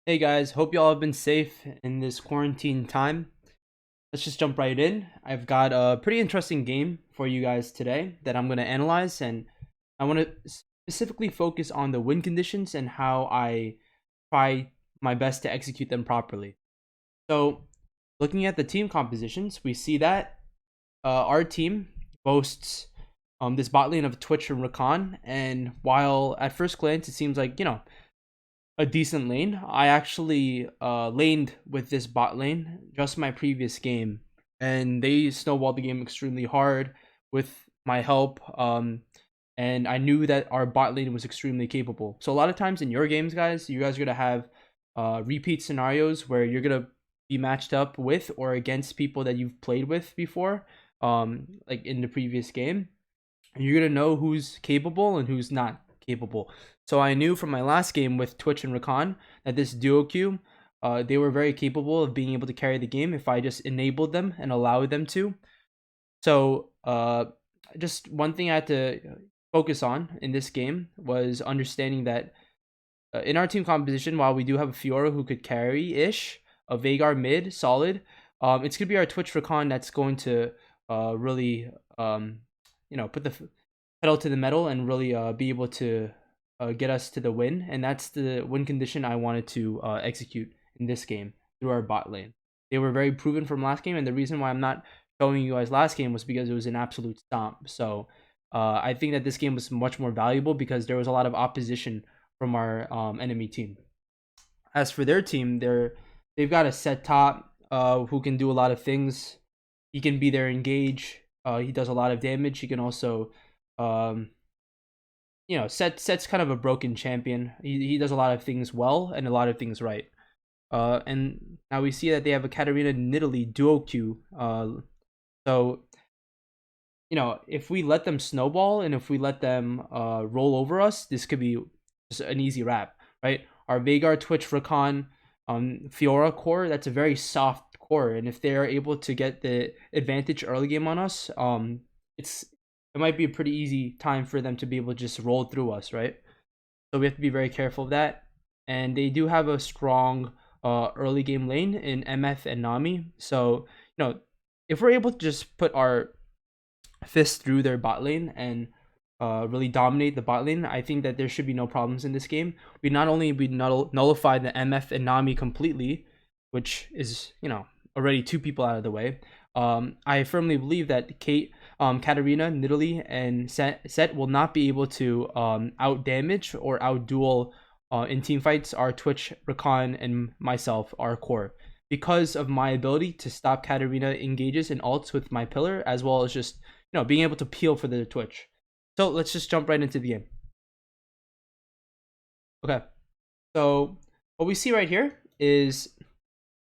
Hey guys, hope y'all have been safe in this quarantine time. Let's just jump right in. I've got a pretty interesting game for you guys today that I'm going to analyze, and I want to specifically focus on the win conditions and how I try my best to execute them properly. So, looking at the team compositions, we see that our team boasts this bot lane of Twitch and Rakan, and while at first glance it seems like, a decent lane. I actually laned with this bot lane just my previous game, and they snowballed the game extremely hard with my help. And I knew that our bot lane was extremely capable. So a lot of times in your games, guys, you guys are gonna have repeat scenarios where you're gonna be matched up with or against people that you've played with before, like in the previous game. And you're gonna know who's capable and who's not capable. So I knew from my last game with Twitch and Rakan that this duo queue, they were very capable of being able to carry the game if I just enabled them and allowed them to. So just one thing I had to focus on in this game was understanding that in our team composition, while we do have a Fiora who could carry ish, a Veigar mid solid, it's gonna be our Twitch Rakan that's going to really put the pedal to the metal and really be able to get us to the win. And that's the win condition I wanted to execute in this game through our bot lane. They were very proven from last game, and the reason why I'm not showing you guys last game was because it was an absolute stomp. So I think that this game was much more valuable because there was a lot of opposition from our enemy team. As for their team, they've got a set top who can do a lot of things. He can be their engage. He does a lot of damage. He can also um, Set's kind of a broken champion. He does a lot of things well and a lot of things right. And now we see that they have a Katarina Nidalee duo queue. So if we let them snowball and if we let them roll over us, this could be just an easy wrap, right? Our Veigar, Twitch, Rakan, Fiora core, that's a very soft core, and if they are able to get the advantage early game on us, it's it might be a pretty easy time for them to be able to just roll through us, right? So we have to be very careful of that. And they do have a strong early game lane in MF and Nami. So, if we're able to just put our fist through their bot lane and really dominate the bot lane, I think that there should be no problems in this game. We not only nullify the MF and Nami completely, which is already two people out of the way. I firmly believe that Katarina, Nidalee, and Set will not be able to out damage or out duel in team fights our Twitch, Rakan, and myself, our core, because of my ability to stop Katarina engages and ults with my pillar, as well as just being able to peel for the Twitch. So let's just jump right into the game. Okay, so what we see right here is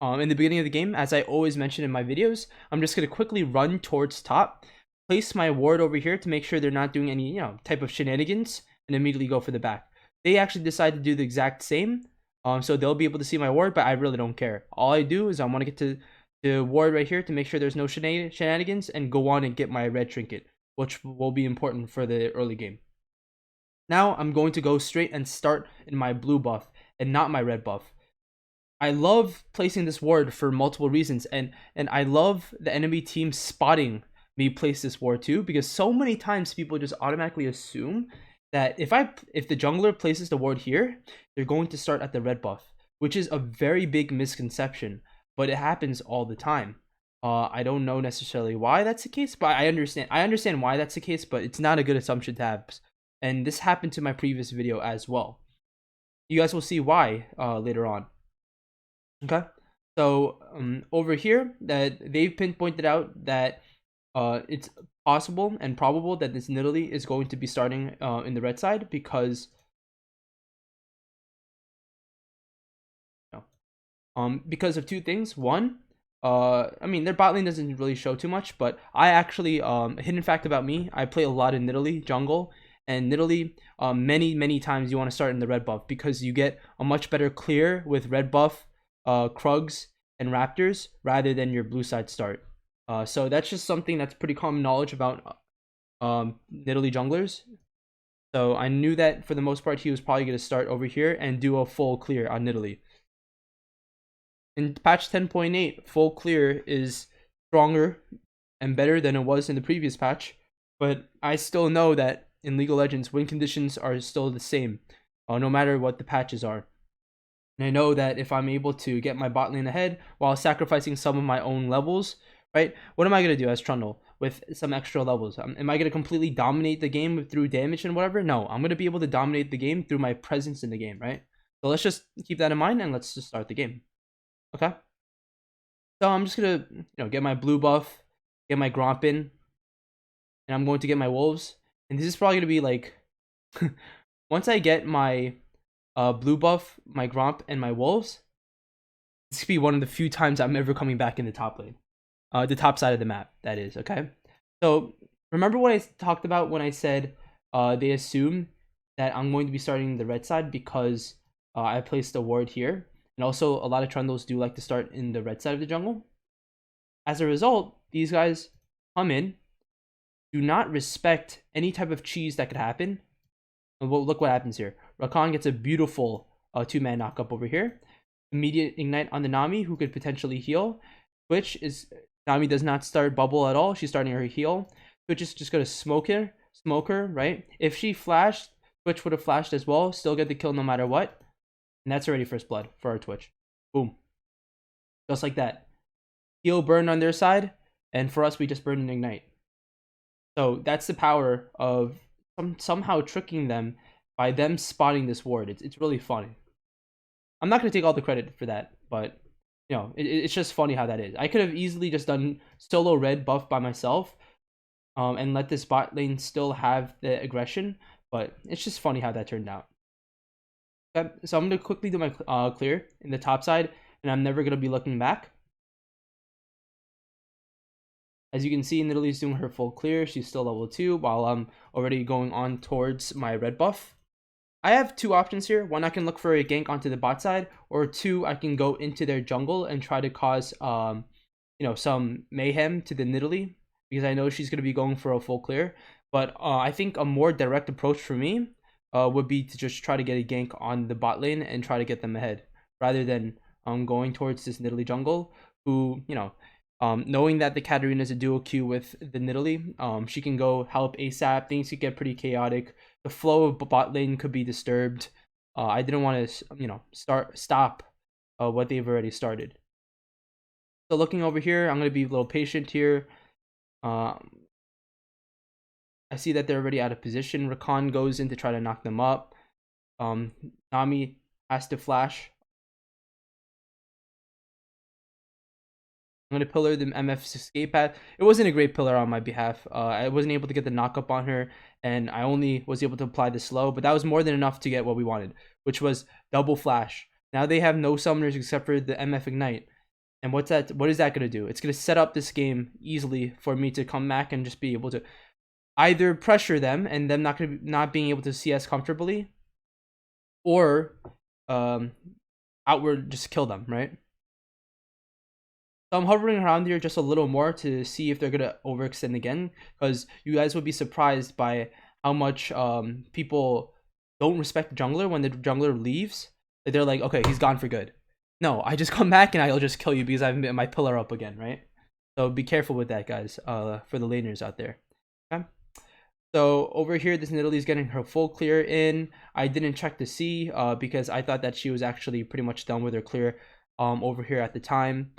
in the beginning of the game, as I always mention in my videos, I'm just going to quickly run towards top, place my ward over here to make sure they're not doing any type of shenanigans, and immediately go for the back. They actually decide to do the exact same, so they'll be able to see my ward, but I really don't care. All I do is I want to get to the ward right here to make sure there's no shenanigans and go on and get my red trinket, which will be important for the early game. Now I'm going to go straight and start in my blue buff and not my red buff. I love placing this ward for multiple reasons, and I love the enemy team spotting me place this ward too, because so many times people just automatically assume that if the jungler places the ward here, they're going to start at the red buff, which is a very big misconception, but it happens all the time. I don't know necessarily why that's the case, but I understand why that's the case, but it's not a good assumption to have. And this happened to my previous video as well. You guys will see why later on. Okay, so over here that they've pinpointed out that it's possible and probable that this Nidalee is going to be starting in the red side because of two things. One, I mean, their bot lane doesn't really show too much, but I actually a hidden fact about me, I play a lot in Nidalee jungle, and Nidalee many times you want to start in the red buff because you get a much better clear with red buff, Krugs and Raptors rather than your blue side start. So that's just something that's pretty common knowledge about Nidalee junglers. So I knew that for the most part he was probably going to start over here and do a full clear on Nidalee. in patch 10.8, full clear is stronger and better than it was in the previous patch, but I still know that in League of Legends, win conditions are still the same, no matter what the patches are. And I know that if I'm able to get my bot lane ahead while sacrificing some of my own levels, right? What am I going to do as Trundle with some extra levels? Am I going to completely dominate the game through damage and whatever? No, I'm going to be able to dominate the game through my presence in the game, right? So let's just keep that in mind and let's just start the game. Okay? So I'm just going to, get my blue buff, get my Gromp in, and I'm going to get my Wolves. And this is probably going to be like, once I get my blue buff, my Gromp, and my Wolves, this could be one of the few times I'm ever coming back in the top lane. The top side of the map, that is, okay? So, remember what I talked about when I said they assume that I'm going to be starting the red side because I placed a ward here. And also, a lot of Trundles do like to start in the red side of the jungle. As a result, these guys come in, do not respect any type of cheese that could happen. And look what happens here. Rakan gets a beautiful 2-man knockup over here. Immediate ignite on the Nami, who could potentially heal. Twitch is Nami does not start bubble at all. She's starting her heal. Twitch is just gonna smoke her, right? If she flashed, Twitch would have flashed as well. Still get the kill no matter what. And that's already first blood for our Twitch. Boom. Just like that. Heal burn on their side, and for us we just burn and ignite. So that's the power of somehow tricking them by them spotting this ward. It's really funny. I'm not gonna take all the credit for that, but it's just funny how that is. I could have easily just done solo red buff by myself, and let this bot lane still have the aggression, but it's just funny how that turned out. Okay, so I'm gonna quickly do my clear in the top side, and I'm never gonna be looking back. As you can see, Nidalee's doing her full clear. She's still level 2, while I'm already going on towards my red buff. I have two options here. One, I can look for a gank onto the bot side, or two, I can go into their jungle and try to cause some mayhem to the Nidalee, because I know she's going to be going for a full clear. But I think a more direct approach for me would be to just try to get a gank on the bot lane and try to get them ahead, rather than going towards this Nidalee jungle, who, knowing that the Katarina is a dual Q with the Nidalee, she can go help ASAP. Things could get pretty chaotic. The flow of bot lane could be disturbed. I didn't want to, stop what they've already started. So looking over here, I'm going to be a little patient here. I see that they're already out of position. Rakan goes in to try to knock them up. Nami has to flash. I'm going to pillar the MF's escape path. It wasn't a great pillar on my behalf. I wasn't able to get the knockup on her, and I only was able to apply the slow, but that was more than enough to get what we wanted, which was double flash. Now they have no summoners except for the MF Ignite. And what is that going to do? It's going to set up this game easily for me to come back and just be able to either pressure them and them not being able to CS comfortably, or outward just kill them, right? So I'm hovering around here just a little more to see if they're gonna overextend again, because you guys would be surprised by how much people don't respect the jungler when the jungler leaves. They're like, okay, he's gone for good. No, I just come back and I'll just kill you because I haven't my pillar up again, right? So be careful with that, guys, for the laners out there. Okay. So over here, this Nidalee is getting her full clear in. I didn't check to see because I thought that she was actually pretty much done with her clear over here at the time.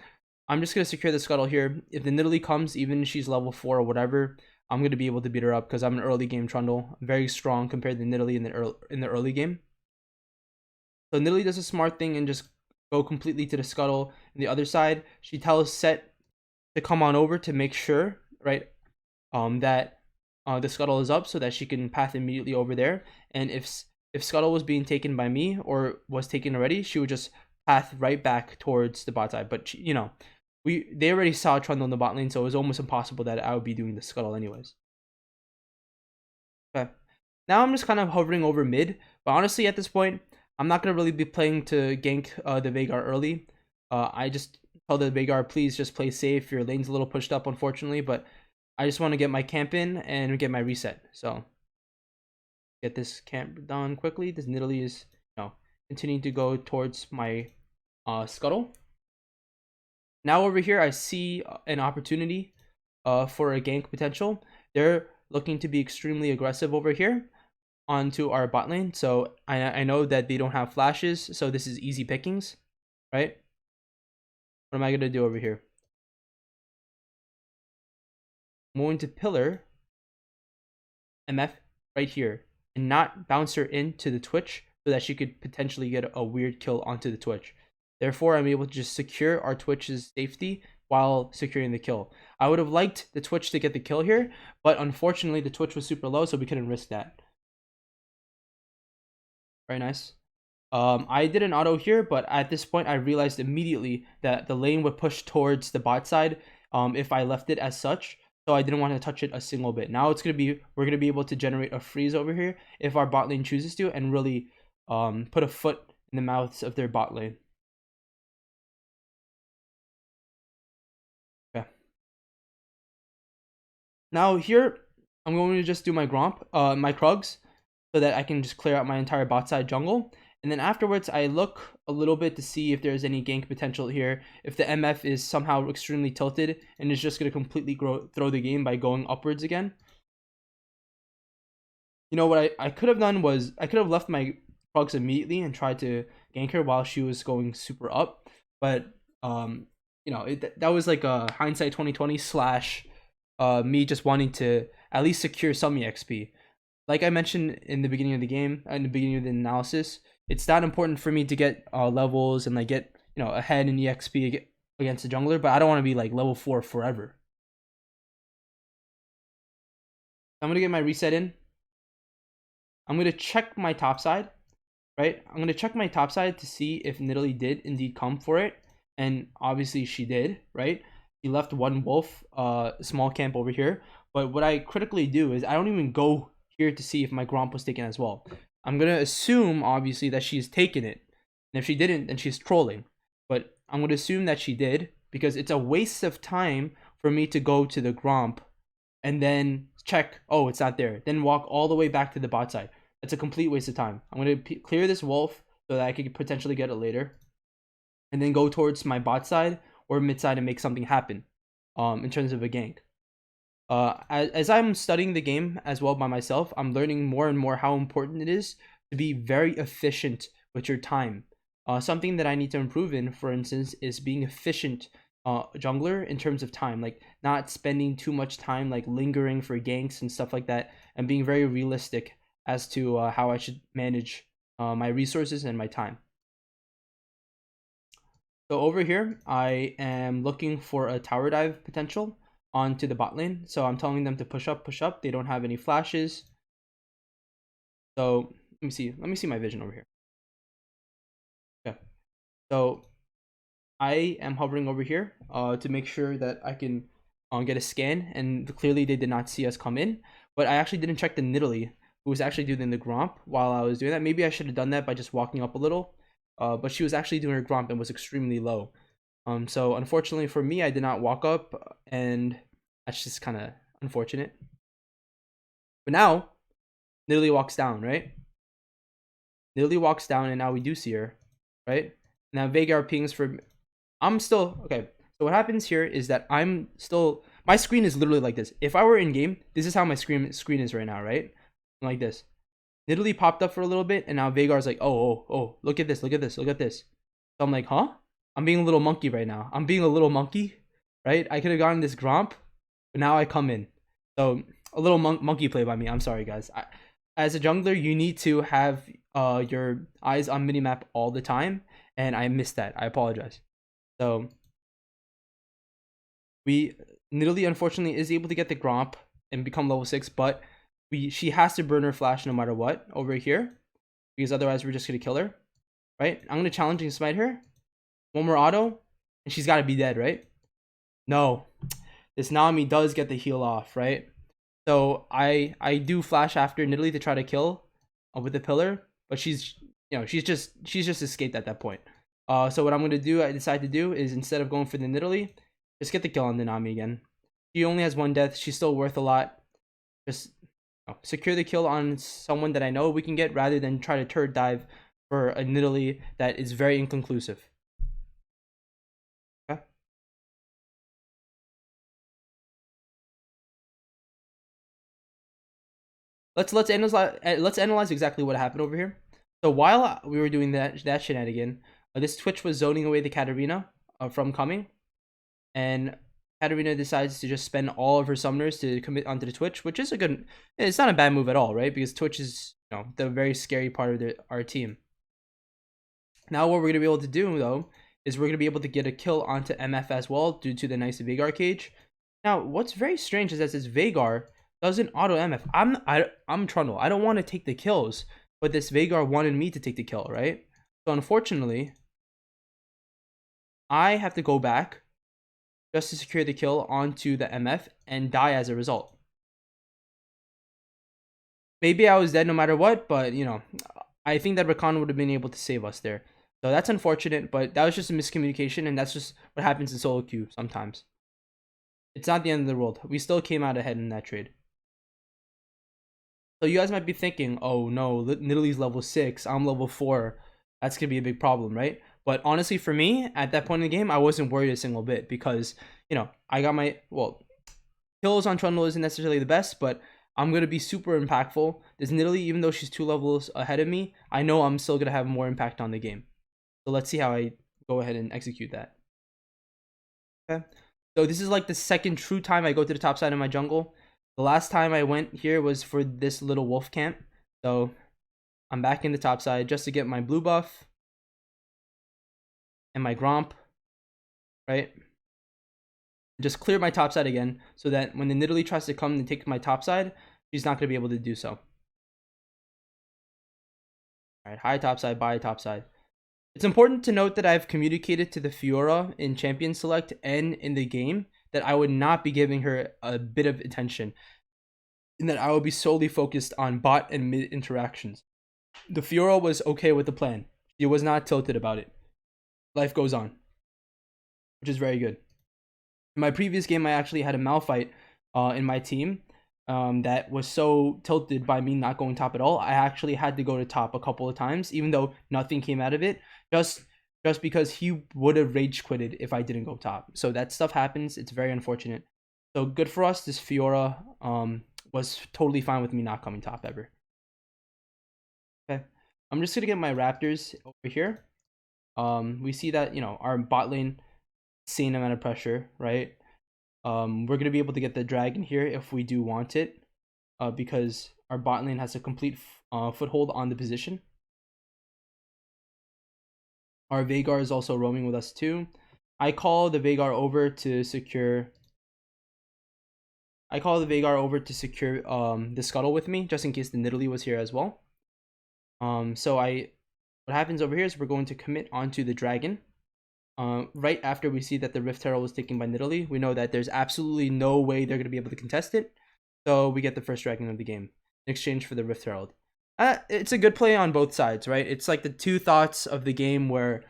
I'm just going to secure the scuttle here. If the Nidalee comes, even if she's level 4 or whatever, I'm going to be able to beat her up because I'm an early game Trundle. Very strong compared to Nidalee in the early game. So Nidalee does a smart thing and just go completely to the scuttle. On the other side, she tells Set to come on over to make sure, right, that the scuttle is up so that she can path immediately over there. And if scuttle was being taken by me or was taken already, she would just path right back towards the bot side. But she, they already saw Trundle in the bot lane, so it was almost impossible that I would be doing the scuttle anyways. Okay. Now I'm just kind of hovering over mid, but honestly at this point, I'm not going to really be playing to gank the Veigar early. I just tell the Veigar, please just play safe. Your lane's a little pushed up, unfortunately, but I just want to get my camp in and get my reset. So get this camp done quickly. This Nidalee is, continuing to go towards my scuttle. Now over here, I see an opportunity for a gank potential. They're looking to be extremely aggressive over here onto our bot lane. So I know that they don't have flashes, so this is easy pickings, right? What am I going to do over here? I'm going to pillar MF right here and not bounce her into the Twitch so that she could potentially get a weird kill onto the Twitch. Therefore, I'm able to just secure our Twitch's safety while securing the kill. I would have liked the Twitch to get the kill here, but unfortunately the Twitch was super low, so we couldn't risk that. Very nice. I did an auto here, but at this point I realized immediately that the lane would push towards the bot side if I left it as such. So I didn't want to touch it a single bit. Now we're gonna be able to generate a freeze over here if our bot lane chooses to, and really put a foot in the mouths of their bot lane. Okay. Now here I'm going to just do my my Krugs, so that I can just clear out my entire bot side jungle. And then afterwards, I look a little bit to see if there's any gank potential here. If the MF is somehow extremely tilted and is just going to completely throw the game by going upwards again. You know what I could have done was I could have left my Krugs immediately and tried to gank her while she was going super up. But, you know, that was like a hindsight 2020 slash me just wanting to at least secure some EXP. Like I mentioned in the beginning of the game, in the beginning of the analysis, it's not important for me to get levels and like get ahead in EXP against the jungler, but I don't want to be like level 4 forever. I'm gonna get my reset in. I'm gonna check my top side, right? I'm gonna check my top side to see if Nidalee did indeed come for it, and obviously she did, right? He left one wolf, small camp over here. But what I critically do is I don't even go here to see if my Gromp was taken as well. I'm gonna assume obviously that she's taken it, and if she didn't, then she's trolling. But I'm gonna assume that she did, because it's a waste of time for me to go to the Gromp and then check, oh, it's not there, then walk all the way back to the bot side. That's a complete waste of time. I'm gonna clear this wolf so that I could potentially get it later, and then go towards my bot side or mid side and make something happen in terms of a gank. As I'm studying the game as well by myself, I'm learning more and more how important it is to be very efficient with your time. Something that I need to improve in, for instance, is being efficient jungler in terms of time, like not spending too much time like lingering for ganks and stuff like that, and being very realistic as to how I should manage my resources and my time. So over here, I am looking for a tower dive potential onto the bot lane. So I'm telling them to push up, push up. They don't have any flashes. So let me see my vision over here. Okay. So I am hovering over here to make sure that I can get a scan, and clearly they did not see us come in. But I actually didn't check the Nidalee, who was actually doing the Gromp while I was doing that. Maybe I should have done that by just walking up a little. But she was actually doing her Gromp and was extremely low. So unfortunately for me, I did not walk up, and that's just kind of unfortunate. But now, Nidalee walks down, right? Nidalee walks down, and now we do see her, right? Now Veigar pings for... I'm still... Okay, so what happens here is that I'm still... My screen is literally like this. If I were in game, this is how my screen is right now, right? Like this. Nidalee popped up for a little bit, and now Veigar's like, oh, look at this, look at this, look at this. So I'm like, huh? I'm being a little monkey right now. I'm being a little monkey, right? I could have gotten this Gromp, but now I come in. So a little monkey play by me. I'm sorry, guys. As a jungler, you need to have your eyes on minimap all the time, and I missed that. I apologize. So Nidalee unfortunately is able to get the Gromp and become level 6, but she has to burn her flash no matter what over here, because otherwise we're just gonna kill her, right? I'm gonna challenging smite her. One more auto, and she's got to be dead, right? No, this Nami does get the heal off, right? So I do flash after Nidalee to try to kill with the pillar, but she's just escaped at that point. So what I'm gonna do, I decide to do, is instead of going for the Nidalee, just get the kill on the Nami again. She only has 1 death. She's still worth a lot. Just secure the kill on someone that I know we can get, rather than try to turret dive for a Nidalee that is very inconclusive. let's analyze exactly what happened over here. So while we were doing that shenanigan, this Twitch was zoning away the Katarina from coming, and Katarina decides to just spend all of her summoners to commit onto the Twitch, which is a good. It's not a bad move at all, right? Because Twitch is the very scary part of our team. Now what we're gonna be able to do though is we're gonna be able to get a kill onto MF as well due to the nice Veigar cage. Now what's very strange is that this Veigar doesn't auto MF. I'm Trundle. I don't want to take the kills, but this Veigar wanted me to take the kill, right? So unfortunately, I have to go back just to secure the kill onto the MF and die as a result. Maybe I was dead no matter what, but I think that Rakan would have been able to save us there. So that's unfortunate, but that was just a miscommunication, and that's just what happens in solo queue sometimes. It's not the end of the world. We still came out ahead in that trade. So you guys might be thinking, oh no, Nidalee's level 6, I'm level 4. That's going to be a big problem, right? But honestly, for me, at that point in the game, I wasn't worried a single bit because, I got my, kills on Trundle isn't necessarily the best, but I'm going to be super impactful. This Nidalee, even though she's 2 levels ahead of me, I know I'm still going to have more impact on the game. So let's see how I go ahead and execute that. Okay. So this is like the second true time I go to the top side of my jungle. The last time I went here was for this little wolf camp. So I'm back in the top side just to get my blue buff and my Gromp, right? Just clear my top side again so that when the Nidalee tries to come and take my top side, she's not going to be able to do so. All right, high top side, bye top side. It's important to note that I've communicated to the Fiora in Champion Select and in the game that I would not be giving her a bit of attention, and that I will be solely focused on bot and mid interactions. The Fiora was okay with the plan. She was not tilted about it. Life goes on, which is very good. In my previous game, I actually had a Malphite in my team that was so tilted by me not going top at all. I actually had to go to top a couple of times, even though nothing came out of it, just because he would have rage quitted if I didn't go top. So that stuff happens. It's very unfortunate. So good for us. This Fiora was totally fine with me not coming top ever. Okay, I'm just gonna get my Raptors over here. We see that our bot lane, insane amount of pressure, right? We're gonna be able to get the dragon here if we do want it, because our bot lane has a complete foothold on the position. Our Veigar is also roaming with us too. I call the Veigar over to secure. The scuttle with me, just in case the Nidalee was here as well. What happens over here is we're going to commit onto the dragon. Right after we see that the Rift Herald was taken by Nidalee, we know that there's absolutely no way they're going to be able to contest it. So we get the first dragon of the game in exchange for the Rift Herald. It's a good play on both sides, right? It's like the two thoughts of the game where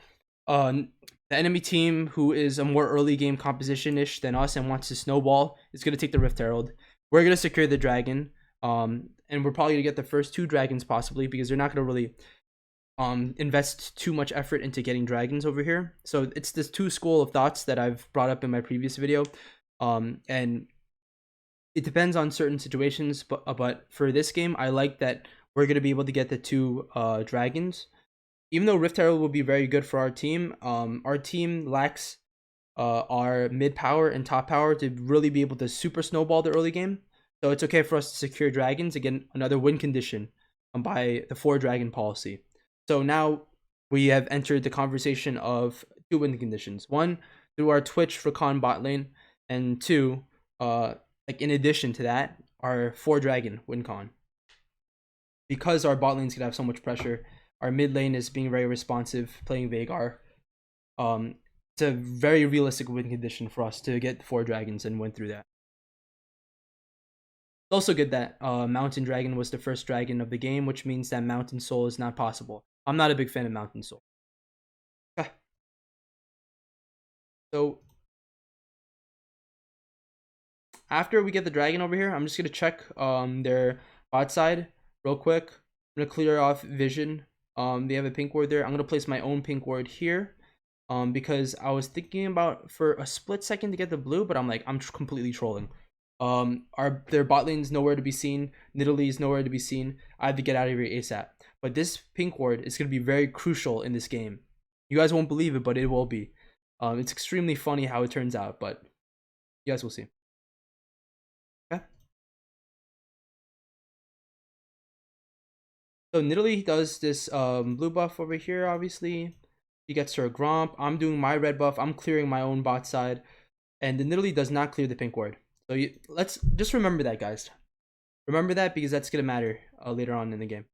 the enemy team, who is a more early game composition-ish than us and wants to snowball, is going to take the Rift Herald. We're going to secure the dragon, and we're probably going to get the first 2 dragons possibly, because they're not going to really invest too much effort into getting dragons over here. So it's this 2 school of thoughts that I've brought up in my previous video, and it depends on certain situations, but for this game, I like that we're going to be able to get the 2 dragons. Even though Rift Herald will be very good for our team lacks our mid power and top power to really be able to super snowball the early game. So it's okay for us to secure dragons. Again, another win condition by the 4 dragon policy. So now we have entered the conversation of 2 win conditions. 1, through our Twitch Rakan bot lane, and 2, in addition to that, our 4 dragon win con. Because our bot lane's gonna have so much pressure, our mid lane is being very responsive, playing Veigar. It's a very realistic win condition for us to get 4 dragons and win through that. It's also good that Mountain Dragon was the first dragon of the game, which means that Mountain Soul is not possible. I'm not a big fan of Mountain Soul. Okay. So after we get the dragon over here, I'm just gonna check their bot side real quick. I'm gonna clear off vision. They have a pink ward there. I'm gonna place my own pink ward here, because I was thinking about for a split second to get the blue, but I'm completely trolling. Their bot lane's nowhere to be seen. Nidalee's nowhere to be seen. I have to get out of here ASAP. But this pink ward is going to be very crucial in this game. You guys won't believe it, but it will be. It's extremely funny how it turns out, but you guys will see. Okay. So Nidalee does this blue buff over here, obviously. She gets her Gromp. I'm doing my red buff. I'm clearing my own bot side. And the Nidalee does not clear the pink ward. So let's just remember that, guys. Remember that because that's going to matter later on in the game.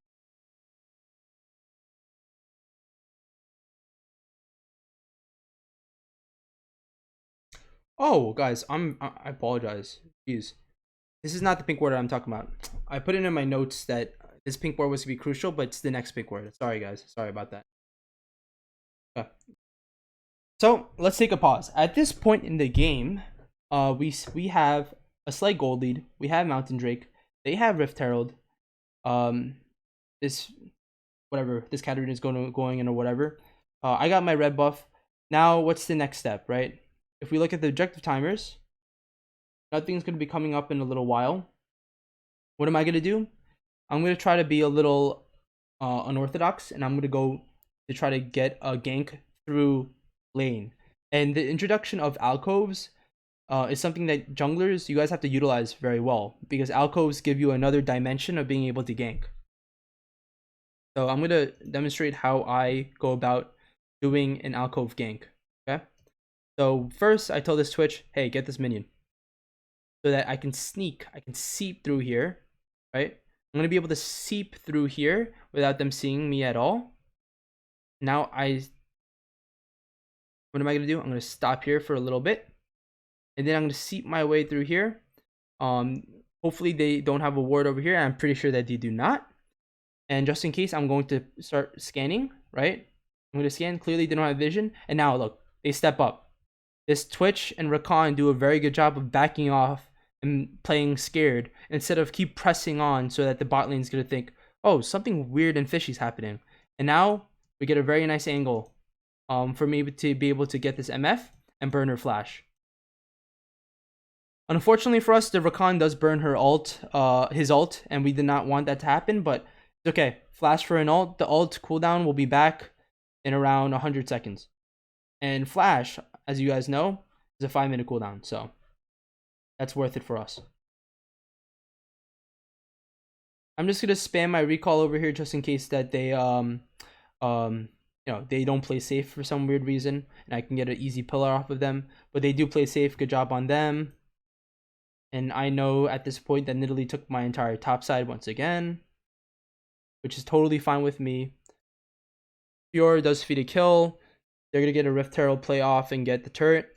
Oh, guys, I apologize. Jeez. This is not the pink ward I'm talking about. I put it in my notes that this pink ward was to be crucial, but it's the next pink ward. Sorry, guys. Sorry about that. Okay. So let's take a pause. At this point in the game, we have a slight gold lead. We have Mountain Drake. They have Rift Herald. This whatever this Katarina is going in or whatever. I got my red buff. Now what's the next step, right? If we look at the objective timers, nothing's going to be coming up in a little while. What am I going to do? I'm going to try to be a little unorthodox, and I'm going to go to try to get a gank through lane. And the introduction of alcoves is something that junglers, you guys have to utilize very well, because alcoves give you another dimension of being able to gank. So I'm going to demonstrate how I go about doing an alcove gank. Okay. So first I told this Twitch, hey, get this minion. So that I can seep through here, right? I'm going to be able to seep through here without them seeing me at all. Now what am I going to do? I'm going to stop here for a little bit. And then I'm going to seep my way through here. Hopefully they don't have a ward over here. I'm pretty sure that they do not. And just in case, I'm going to start scanning, right? I'm going to scan. Clearly they don't have vision. And now look, they step up. This Twitch and Rakan do a very good job of backing off and playing scared instead of keep pressing on so that the bot lane is going to think, oh, something weird and fishy is happening. And now we get a very nice angle for me to be able to get this MF and burn her flash. Unfortunately for us, the Rakan does burn her ult, his ult, and we did not want that to happen, but it's okay. Flash for an ult. The ult cooldown will be back in around 100 seconds. And flash, as you guys know, is a 5-minute cooldown, so that's worth it for us. I'm just gonna spam my recall over here just in case that they they don't play safe for some weird reason, and I can get an easy pillar off of them. But they do play safe. Good job on them. And I know at this point that Nidalee took my entire top side once again, which is totally fine with me. Fiora does feed a kill. They're gonna get a Rift Herald play off and get the turret.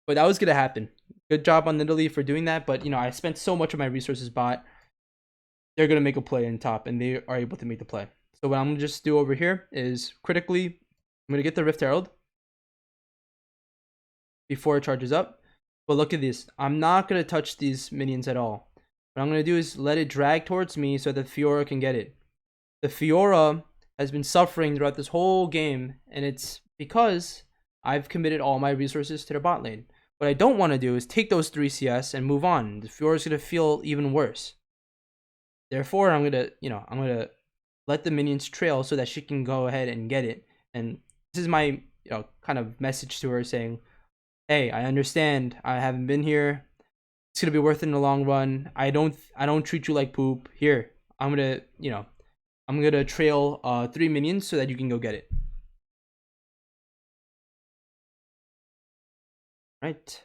But that was gonna happen. Good job on Nidalee for doing that. But I spent so much of my resources bot. They're gonna make a play in top, and they are able to make the play. So what I'm gonna just do over here is critically, I'm gonna get the Rift Herald before it charges up. But look at this. I'm not gonna touch these minions at all. What I'm gonna do is let it drag towards me so that Fiora can get it. The Fiora has been suffering throughout this whole game, and it's because I've committed all my resources to the bot lane. What I don't want to do is take those 3 CS and move on. The Fiora's gonna feel even worse. Therefore, I'm gonna let the minions trail so that she can go ahead and get it. And this is my kind of message to her saying, hey, I understand. I haven't been here. It's gonna be worth it in the long run. I don't treat you like poop. Here, I'm gonna trail 3 minions so that you can go get it. Right.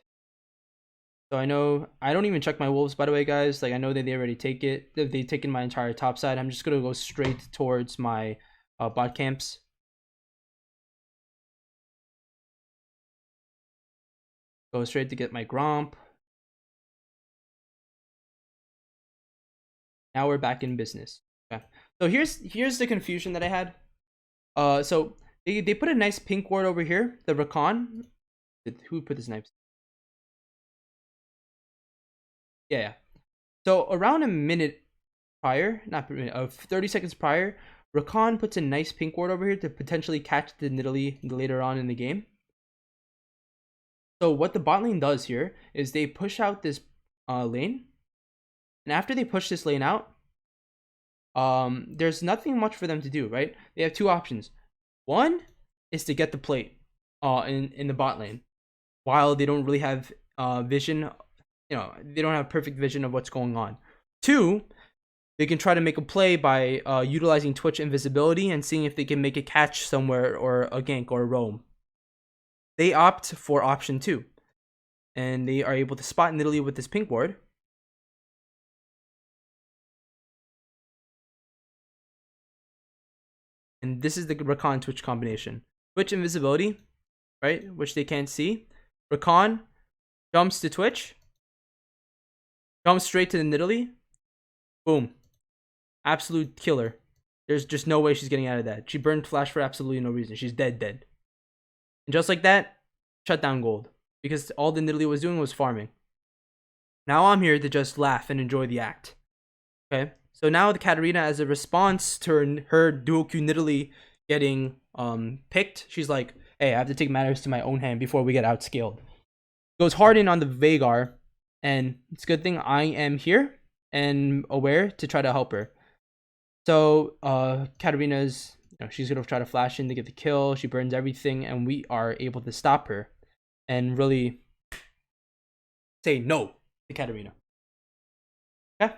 So I know I don't even check my wolves, by the way, guys. Like I know that they already take it. They've taken my entire top side. I'm just gonna go straight towards my bot camps. Go straight to get my Gromp. Now we're back in business. Okay. So here's the confusion that I had. So they put a nice pink ward over here. The Rakan. Who put this knife? Yeah. So around a minute prior, not a minute, 30 seconds prior, Rakan puts a nice pink ward over here to potentially catch the Nidalee later on in the game. So what the bot lane does here is they push out this lane. And after they push this lane out, there's nothing much for them to do, right? They have two options. One is to get the plate in the bot lane, while they don't really have vision. They don't have perfect vision of what's going on. Two, they can try to make a play by utilizing Twitch invisibility and seeing if they can make a catch somewhere, or a gank or a roam. They opt for option 2, and they are able to spot Nidalee with this pink ward. And this is the Rakan Twitch combination. Twitch invisibility, right, which they can't see. Rakan jumps to Twitch, jumps straight to the Nidalee. Boom. Absolute killer. There's just no way she's getting out of that. She burned flash for absolutely no reason. She's dead. And just like that, shut down gold. Because all the Nidalee was doing was farming. Now I'm here to just laugh and enjoy the act. Okay? So now the Katarina, as a response to her dual Q Nidalee getting picked, she's like, hey, I have to take matters to my own hand before we get outscaled. Goes hard in on the Veigar. And it's a good thing I am here and aware to try to help her. So Katarina's, she's gonna try to flash in to get the kill. She burns everything, and we are able to stop her and really say no to Katarina. Okay,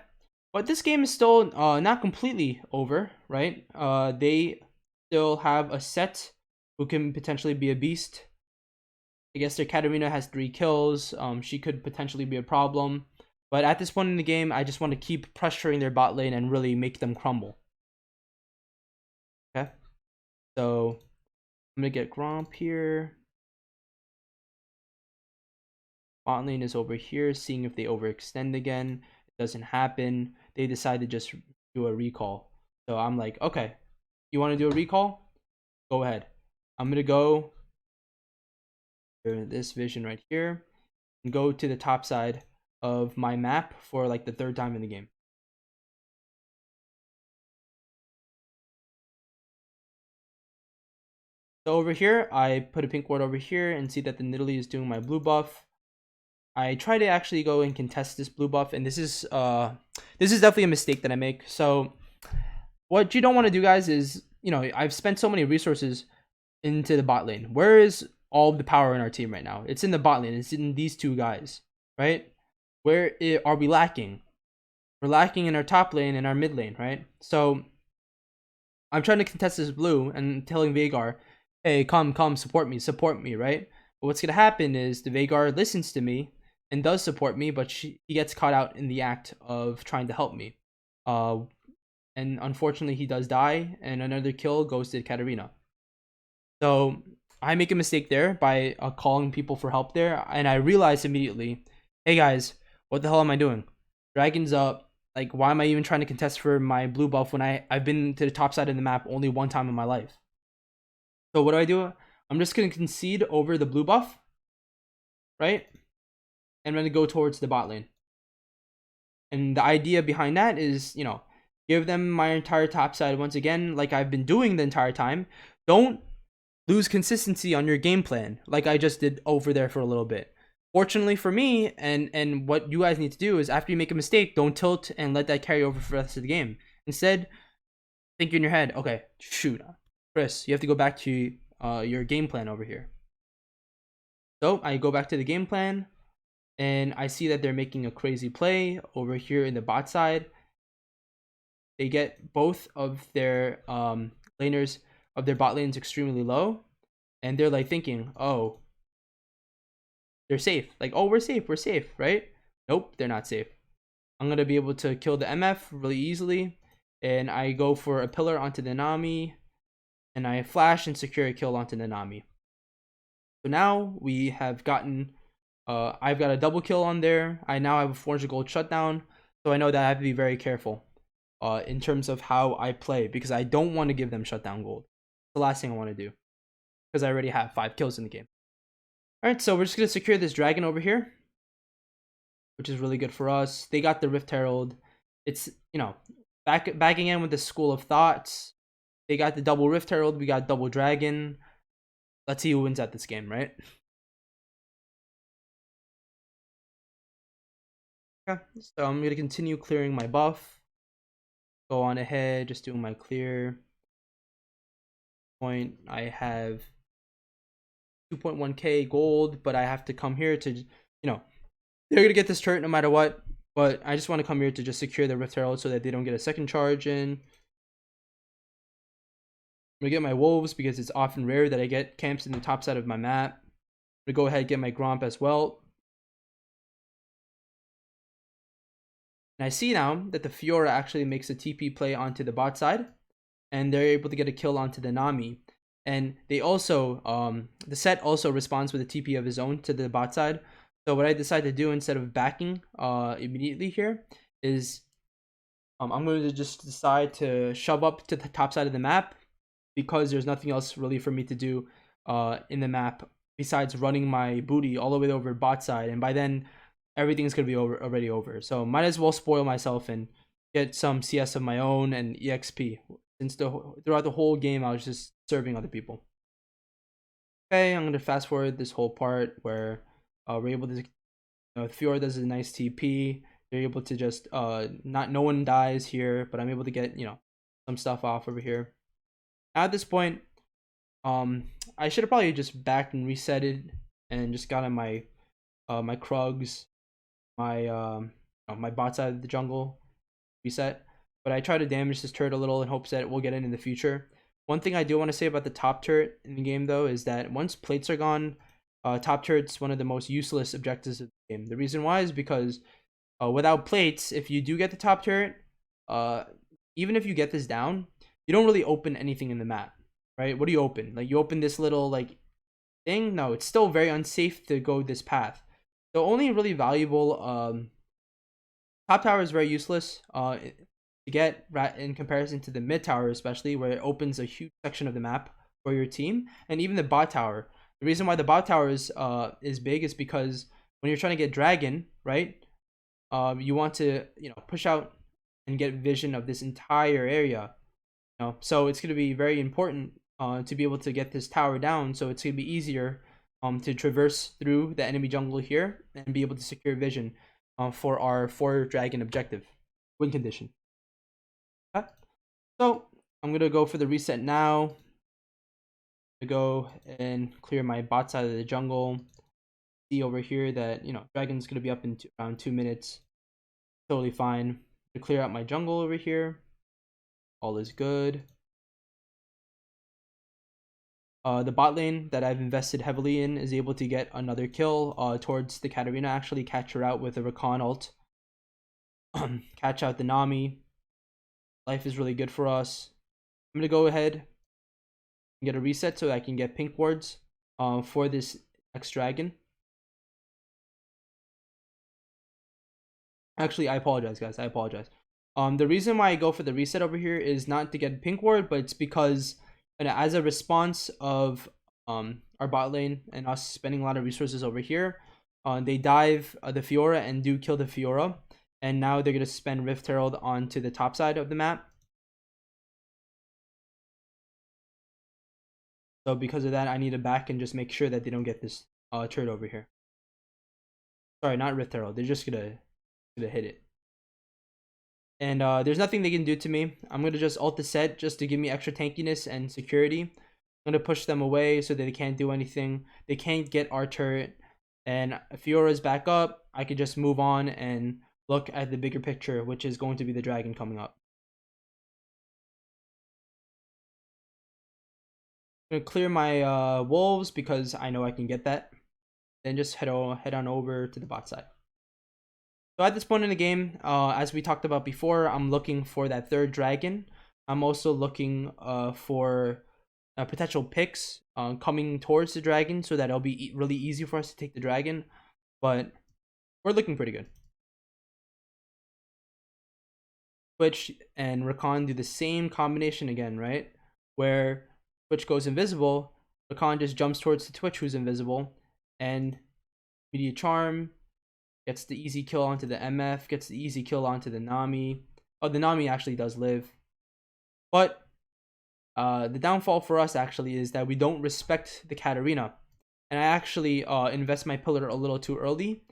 but this game is still not completely over, right? They still have a Sett who can potentially be a beast. I guess their Katarina has 3 kills. She could potentially be a problem. But at this point in the game, I just want to keep pressuring their bot lane and really make them crumble. Okay. So I'm going to get Gromp here. Bot lane is over here, seeing if they overextend again. It doesn't happen. They decide to just do a recall. So I'm like, okay, you want to do a recall? Go ahead. I'm going to go this vision right here and go to the top side of my map for like the 3rd time in the game. So over here, I put a pink ward over here and see that the Nidalee is doing my blue buff. I try to actually go and contest this blue buff, and this is definitely a mistake that I make. So what you don't want to do, guys, is, I've spent so many resources into the bot lane. Where is all of the power in our team right now? It's in the bot lane. It's in these 2 guys, right? Where are we lacking? We're lacking in our top lane and our mid lane, right? So I'm trying to contest this blue and telling Veigar, hey, come, support me, right? But what's gonna happen is the Veigar listens to me and does support me, but he gets caught out in the act of trying to help me. And unfortunately, he does die, and another kill goes to Katarina. So I make a mistake there by calling people for help there, and I realized immediately, hey guys, what the hell am I doing? Dragon's up. Like, why am I even trying to contest for my blue buff when I've been to the top side of the map only 1 time in my life? So what do? I'm just going to concede over the blue buff, right? And I'm going to go towards the bot lane. And the idea behind that is, give them my entire top side once again, like I've been doing the entire time. Don't lose consistency on your game plan, like I just did over there for a little bit. Fortunately for me, and what you guys need to do is, after you make a mistake, don't tilt and let that carry over for the rest of the game. Instead, think in your head, okay, shoot, Chris, you have to go back to your game plan over here. So I go back to the game plan, and I see that they're making a crazy play over here in the bot side. They get both of their laners of their bot lanes extremely low, and they're like thinking, oh, they're safe. Like, oh, we're safe, right? Nope, they're not safe. I'm going to be able to kill the MF really easily, and I go for a pillar onto the Nami, and I flash and secure a kill onto the Nami. So now we have gotten, I've got a double kill on there. I now have a 400 gold shutdown, so I know that I have to be very careful in terms of how I play, because I don't want to give them shutdown gold. It's the last thing I want to do, because I already have 5 kills in the game. Alright, so we're just going to secure this dragon over here, which is really good for us. They got the Rift Herald. It's, backing in with the School of Thoughts. They got the double Rift Herald. We got double dragon. Let's see who wins at this game, right? Okay, so I'm gonna continue clearing my buff. Go on ahead, just doing my clear. Point, I have 2.1k gold, but I have to come here to, they're gonna get this turret no matter what. But I just want to come here to just secure the Rift Herald so that they don't get a second charge in. I'm gonna get my wolves because it's often rare that I get camps in the top side of my map. I'm gonna go ahead and get my Gromp as well. And I see now that the Fiora actually makes a TP play onto the bot side, and they're able to get a kill onto the Nami. And they also, the Set also responds with a TP of his own to the bot side. So what I decide to do instead of backing immediately here is I'm going to just decide to shove up to the top side of the map because there's nothing else really for me to do in the map besides running my booty all the way over bot side. And by then, everything's going to be already over. So might as well spoil myself and get some CS of my own and EXP. Since throughout the whole game, I was just serving other people. Okay, I'm going to fast forward this whole part where we're able to, Fiora does a nice TP. They're able to just, no one dies here, but I'm able to get, some stuff off over here. At this point, I should have probably just backed and resetted and just gotten my, my Krugs, my, my bot side of the jungle reset. But I try to damage this turret a little in hopes that we'll get it in the future. One thing I do want to say about the top turret in the game, though, is that once plates are gone, top turret's one of the most useless objectives of the game. The reason why is because without plates, if you do get the top turret, even if you get this down, you don't really open anything in the map, right? What do you open? Like, you open this little, like, thing? No, it's still very unsafe to go this path. The only really valuable top tower is very useless to get in comparison to the mid tower, especially where it opens a huge section of the map for your team, and even the bot tower. The reason why the bot tower is big is because when you're trying to get dragon, right, you want to push out and get vision of this entire area. So it's going to be very important to be able to get this tower down. So it's going to be easier to traverse through the enemy jungle here and be able to secure vision for our 4 dragon objective win condition. Okay. So I'm gonna go for the reset now. To go and clear my bot side of the jungle. See over here that dragon's gonna be up in around 2 minutes. Totally fine. To clear out my jungle over here. All is good. The bot lane that I've invested heavily in is able to get another kill towards the Katarina. Actually catch her out with a Rakan ult. Catch out the Nami. Life is really good for us. I'm going to go ahead and get a reset so I can get pink wards for this next dragon. Actually, I apologize, guys. I apologize. The reason why I go for the reset over here is not to get pink ward, but it's because as a response of our bot lane and us spending a lot of resources over here, they dive the Fiora and do kill the Fiora. And now they're going to spend Rift Herald onto the top side of the map. So because of that, I need to back and just make sure that they don't get this turret over here. Sorry, not Rift Herald. They're just gonna hit it. And there's nothing they can do to me. I'm gonna just ult the Set just to give me extra tankiness and security. I'm gonna push them away so that they can't do anything. They can't get our turret. And if Fiora's back up, I could just move on and look at the bigger picture, which is going to be the dragon coming up. I'm gonna clear my wolves because I know I can get that. Then just head on over to the bot side. So at this point in the game, as we talked about before, I'm looking for that 3rd dragon. I'm also looking for potential picks coming towards the dragon so that it'll be really easy for us to take the dragon. But we're looking pretty good. Twitch and Rakan do the same combination again, right? Where Twitch goes invisible, Rakan just jumps towards the Twitch who's invisible, and Immediate Charm gets the easy kill onto the MF, gets the easy kill onto the Nami. Oh, the Nami actually does live. But the downfall for us actually is that we don't respect the Katarina. And I actually invest my pillar a little too early.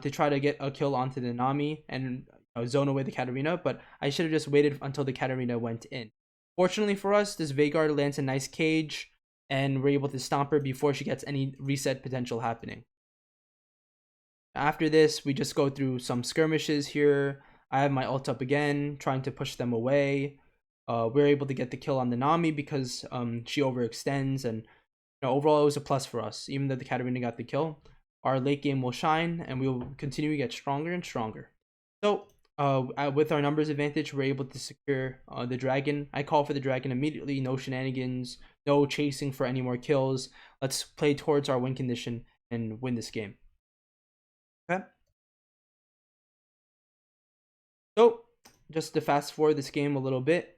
to try to get a kill onto the Nami and zone away the Katarina, but I should have just waited until the Katarina went in. Fortunately for us, this Veigar lands a nice cage, and we're able to stomp her before she gets any reset potential happening. After this, we just go through some skirmishes here. I have my ult up again, trying to push them away. We're able to get the kill on the Nami because she overextends, and overall it was a plus for us. Even though the Katarina got the kill, our late game will shine, and we will continue to get stronger and stronger. So with our numbers advantage, we're able to secure the dragon. I call for the dragon immediately. No shenanigans, no chasing for any more kills. Let's play towards our win condition and win this game. Okay. So just to fast forward this game a little bit.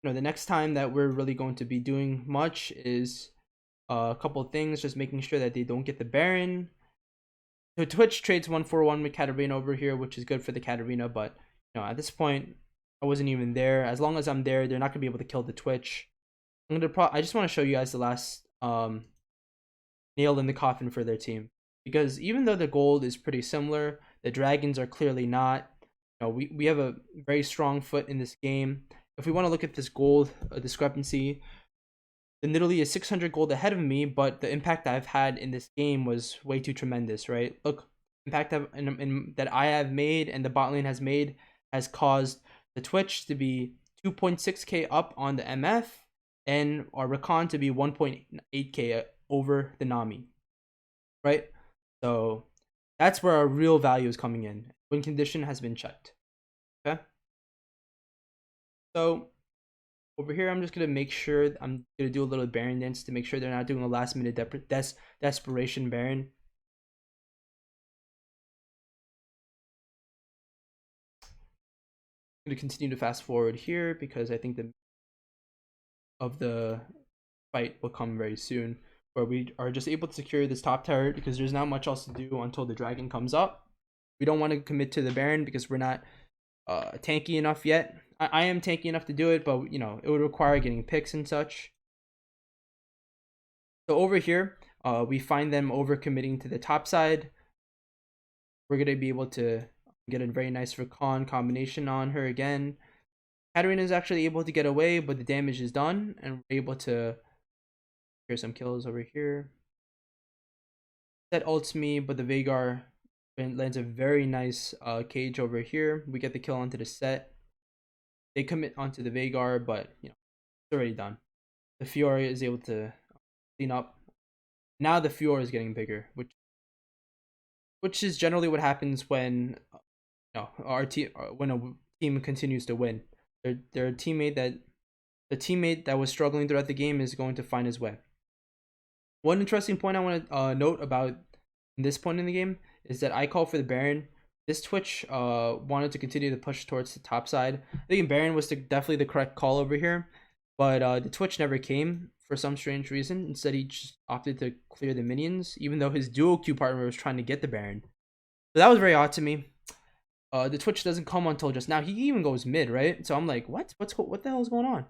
The next time that we're really going to be doing much is a couple of things, just making sure that they don't get the Baron. So Twitch trades 1-for-1 with Katarina over here, which is good for the Katarina, but at this point, I wasn't even there. As long as I'm there, they're not gonna be able to kill the Twitch. I just want to show you guys the last nail in the coffin for their team, because even though the gold is pretty similar, the dragons are clearly not. We have a very strong foot in this game. If we want to look at this gold discrepancy, the Nidalee is 600 gold ahead of me, but the impact I've had in this game was way too tremendous, right? Look, impact that I have made and the bot lane has made has caused the Twitch to be 2.6k up on the MF, and our Rakan to be 1.8k over the Nami, right? So that's where our real value is coming in. Win condition has been checked. Okay. So over here, I'm just gonna make sure I'm gonna do a little Baron dance to make sure they're not doing a last minute desperation Baron. I'm gonna continue to fast forward here because I think the fight will come very soon, where we are just able to secure this top tower because there's not much else to do until the dragon comes up. We don't want to commit to the Baron because we're not tanky enough yet. I am tanky enough to do it, but it would require getting picks and such. So over here, we find them overcommitting to the top side. We're gonna be able to get a very nice Rakan combination on her again. Katarina is actually able to get away, but the damage is done, and we're able to secure some kills over here. That ults me, but the Veigar lands a very nice cage over here. We get the kill onto the set. They commit onto the Veigar, but it's already done. The Fiora is able to clean up. Now the Fiora is getting bigger, which is generally what happens when our team when a team continues to win. Their teammate that was struggling throughout the game is going to find his way. One interesting point I want to note about this point in the game is that I call for the Baron. This Twitch wanted to continue to push towards the top side. I think Baron was definitely the correct call over here, but the Twitch never came for some strange reason. Instead, he just opted to clear the minions, even though his duo queue partner was trying to get the Baron. So that was very odd to me. The Twitch doesn't come until just now. He even goes mid, right? So I'm like, what the hell is going on?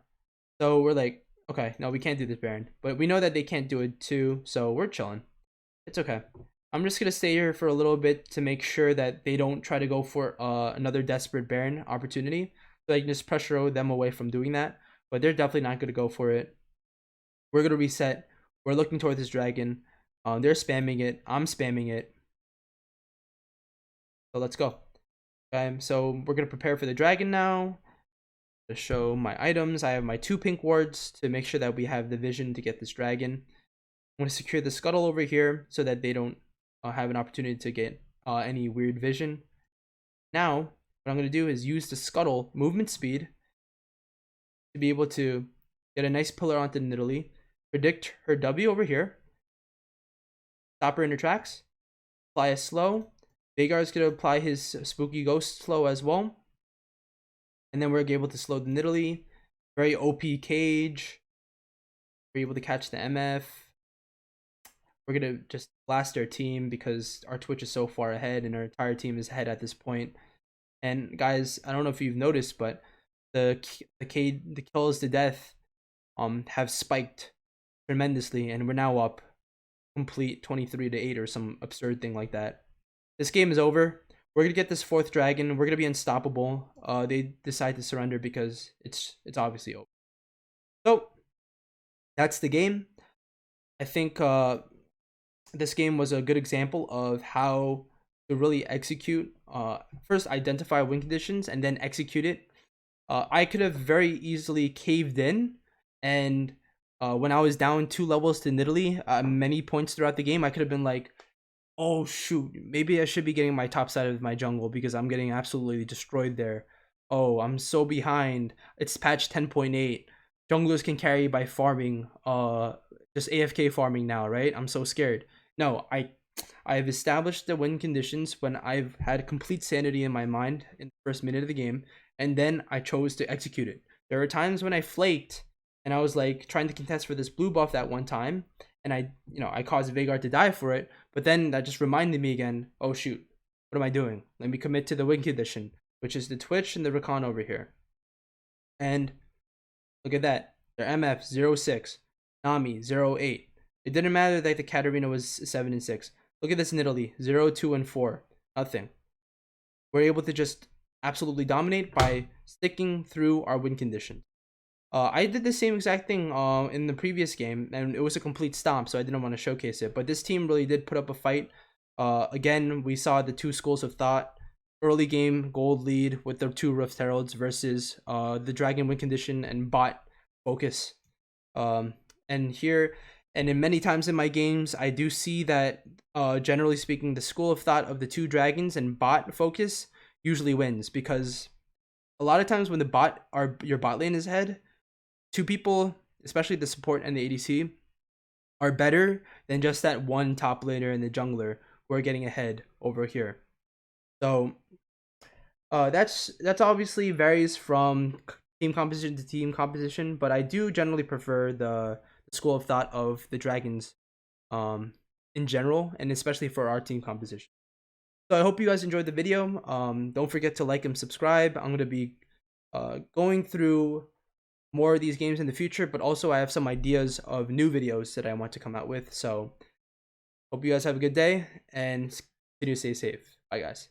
So we're like, okay, no, we can't do this Baron, but we know that they can't do it too, so we're chilling. It's okay. I'm just gonna stay here for a little bit to make sure that they don't try to go for another desperate Baron opportunity, so I can just pressure them away from doing that. But they're definitely not gonna go for it. We're gonna reset. We're looking toward this dragon. They're spamming it. I'm spamming it. So let's go. Okay, so we're gonna prepare for the dragon now. To show my items, I have my 2 pink wards to make sure that we have the vision to get this dragon. I'm gonna secure the scuttle over here so that they don't have an opportunity to get any weird vision. Now, what I'm gonna do is use the scuttle movement speed to be able to get a nice pillar onto Nidalee, predict her W over here, stop her in her tracks, apply a slow. Veigar is gonna apply his spooky ghost slow as well. And then we're able to slow the Nidalee. Very OP cage. We're able to catch the MF. We're gonna just blast our team because our Twitch is so far ahead and our entire team is ahead at this point. And guys, I don't know if you've noticed, but the kills to death have spiked tremendously, and we're now up complete 23-8 or some absurd thing like that. This game is over. We're gonna get this 4th dragon. We're gonna be unstoppable. They decide to surrender because it's obviously over. So that's the game. I think this game was a good example of how to really execute. First, identify win conditions and then execute it. I could have very easily caved in, and when I was down 2 levels to Nidalee, many points throughout the game, I could have been like, oh shoot, maybe I should be getting my top side of my jungle because I'm getting absolutely destroyed there. Oh, I'm so behind. It's patch 10.8. Junglers can carry by farming, just AFK farming now, right? I'm so scared. No, I've established the win conditions when I've had complete sanity in my mind in the first minute of the game, and then I chose to execute it. There were times when I flaked and I was like trying to contest for this blue buff that one time, and I caused Veigar to die for it, but then that just reminded me again, oh shoot, what am I doing? Let me commit to the win condition, which is the Twitch and the Rakan over here. And look at that. Their MF 06, Nami 08. It didn't matter that the Katarina was 7 and 6. Look at this Nidalee 0, 2, and 4. Nothing. We're able to just absolutely dominate by sticking through our win condition. I did the same exact thing in the previous game, and it was a complete stomp, so I didn't want to showcase it. But this team really did put up a fight. Again, we saw the 2 schools of thought. Early game gold lead with the 2 Rift Heralds versus the Dragon win condition and bot focus. And here, and in many times in my games, I do see that generally speaking, the school of thought of the 2 dragons and bot focus usually wins, because a lot of times when your bot lane is ahead, 2 people, especially the support and the ADC, are better than just that one top laner and the jungler who are getting ahead over here. So that's obviously varies from team composition to team composition, but I do generally prefer the school of thought of the dragons in general, and especially for our team composition. So I hope you guys enjoyed the video. Don't forget to like and subscribe. I'm going to be going through more of these games in the future, but also I have some ideas of new videos that I want to come out with. So hope you guys have a good day and continue to stay safe. Bye guys.